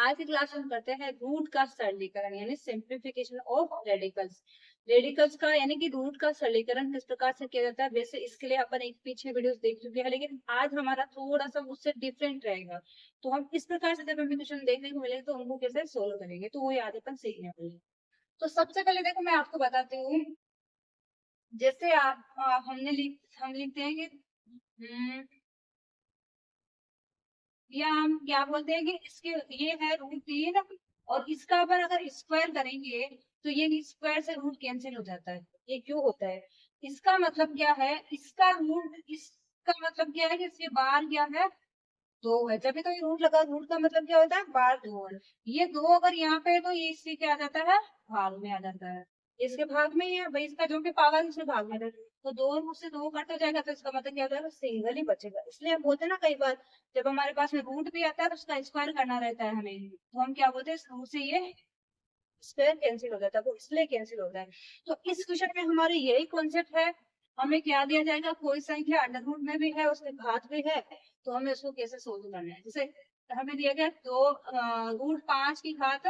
आज की क्लास में हम करते हैं रूट का सरलीकरण यानी सिंप्लीफिकेशन ऑफ रेडिकल्स। रेडिकल्स का यानी कि रूट का सरलीकरण किस प्रकार से किया जाता है। वैसे इसके लिए अपन एक पीछे वीडियोस देख चुके हैं, लेकिन आज हमारा थोड़ा सा उससे डिफरेंट रहेगा। तो हम इस प्रकार से जब हमें क्वेश्चन देखने को मिलेगा तो उनको कैसे सोल्व करेंगे, तो वो आज अपन सीखने वाले हैं। तो सबसे पहले देखो मैं आपको बताती हूँ। जैसे हम लिखते हैं कि या हम क्या बोलते हैं कि इसके ये है रूट 3 और इसका अपन अगर स्क्वायर करेंगे तो ये स्क्वायर से रूट कैंसिल हो जाता है। ये क्यों होता है? इसका मतलब क्या है? इसका मतलब क्या है कि इसके बाहर क्या है, 2 है, तभी तो ये रूट लगा। रूट का मतलब क्या होता है? बाहर 2 है। ये 2 अगर यहाँ पे है तो ये इसके क्या आ जाता है? भाग में आ जाता है। इसके भाग में ही है भाई, इसका जो भी पावर है उसके भाग में आ जाता है। तो 2 रूट से 2 कट हो जाएगा तो इसका मतलब क्या हो जाएगा? सिंगल ही बचेगा। इसलिए हम बोलते हैं ना कई बार जब हमारे पास में रूट भी आता है तो उसका स्क्वायर करना रहता है हमें, तो हम क्या बोलते हैं? इस रूट से ये स्क्वायर कैंसिल हो जाता है, वो इसलिए कैंसिल होता है। तो इस क्वेश्चन में हमारे यही कॉन्सेप्ट है। हमें क्या दिया जाएगा? कोई संख्या अंडर रूट में भी है, उसके घात भी है, तो हमें उसको कैसे सोल्व करना है। जैसे हमें दिया गया रूट 5 की घात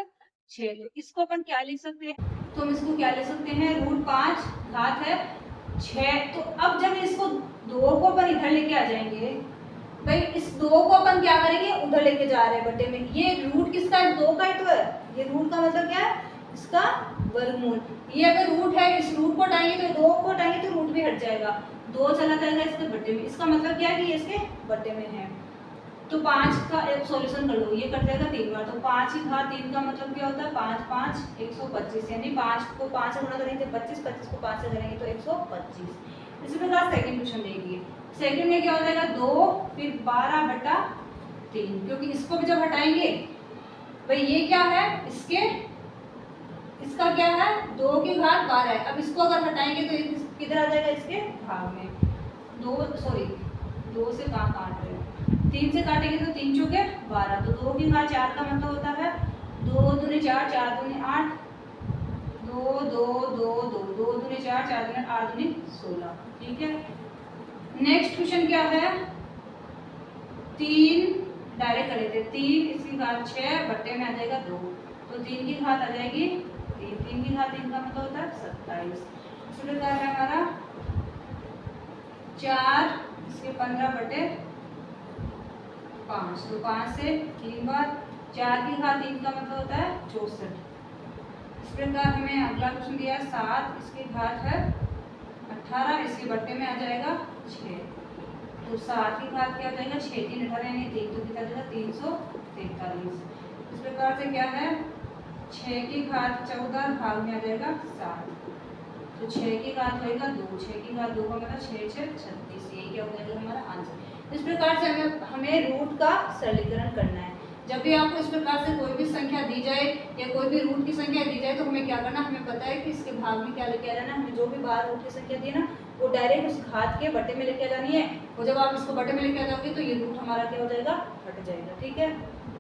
6, तो इसको अपन क्या लिख सकते हैं? तो हम इसको क्या लिख सकते हैं? रूट 5 घात है 6। तो अब जब इसको 2 को अपन इधर लेके आ जाएंगे, भाई इस 2 को अपन क्या करेंगे? उधर लेके जा रहे हैं बटे में। ये रूट किसका है? 2 का ही तो है। ये रूट का मतलब क्या है? इसका वर्गमूल। ये अगर रूट है, इस रूट को हटाएंगे तो 2 को हटाएंगे तो रूट भी हट जाएगा, 2 चला जाएगा इसके बटे में। इसका मतलब क्या है कि ये इसके बटे में है। तो 5 का एक सॉल्यूशन कर लो, ये कट जाएगा 3 बार। तो 5 की घात 3 का मतलब क्या होता है? 5 5 125, यानी 5 को 5 से गुणा करेंगे 25, 25 को 5 से करेंगे तो 125। इसी प्रकार सेकंड क्वेश्चन देखिए। सेकंड में क्या हो जाएगा? 2 फिर 12/3, क्योंकि इसको भी जब हटाएंगे, भाई ये क्या है? इसका क्या है? 2 की घात 12 है। अब इसको अगर हटाएंगे तो किधर आ जाएगा? इसके भाग में। 2 से कहाँ काट रहे हो? 3 से काटेंगे तो 3 चौके 12, तो 2 की घात 4 का मतलब होता है 2 दूनी 4, 4 दूनी 8, 2 2 2 2 2 दूनी 4, 4 दूनी 8 दूनी 16। ठीक है। नेक्स्ट क्वेश्चन क्या है? 3 डायरेक्ट कर लेते हैं। 3 इसकी घात 6 बट्टे में आ जाएगा 2, तो 3 की घात आ जाएगी 3, 3 की घात 3 का मतलब होता है 27। इस प्रकार है हमारा 4 इसके 15/5, तो 5 से 3 बार। 4 की घात 3 का मतलब होता है 64। इस प्रकार हमें अगला क्वेश्चन दिया 7 इसकी घात है 18, इसके बट्टे में आ जाएगा 6, तो 7 की घात क्या हो जाएगा? 6 3 18 यानी 3 तो कितना जाएगा? 343। इस प्रकार से क्या है? 6 की घात 14 भाग में आ जाएगा 7, तो 6 की घात होएगा 2, 6 की घात 2 का मतलब 6 6 36। यही क्या हो जाएगा हमारा आंसर। इस प्रकार से हमें रूट का सरलीकरण करना है। जब भी आपको इस प्रकार से कोई भी संख्या दी जाए या कोई भी रूट की संख्या दी जाए तो हमें क्या करना? हमें पता है कि इसके भाग में क्या लेके आ जाना। हमें जो भी बाहर रूट की संख्या दी है ना, वो डायरेक्ट उस घात के बटे में लेके आ जानी है। और जब आप इसको बटे में लेके आ जाओगे तो ये रूट हमारा क्या हो जाएगा? हट जाएगा। ठीक है।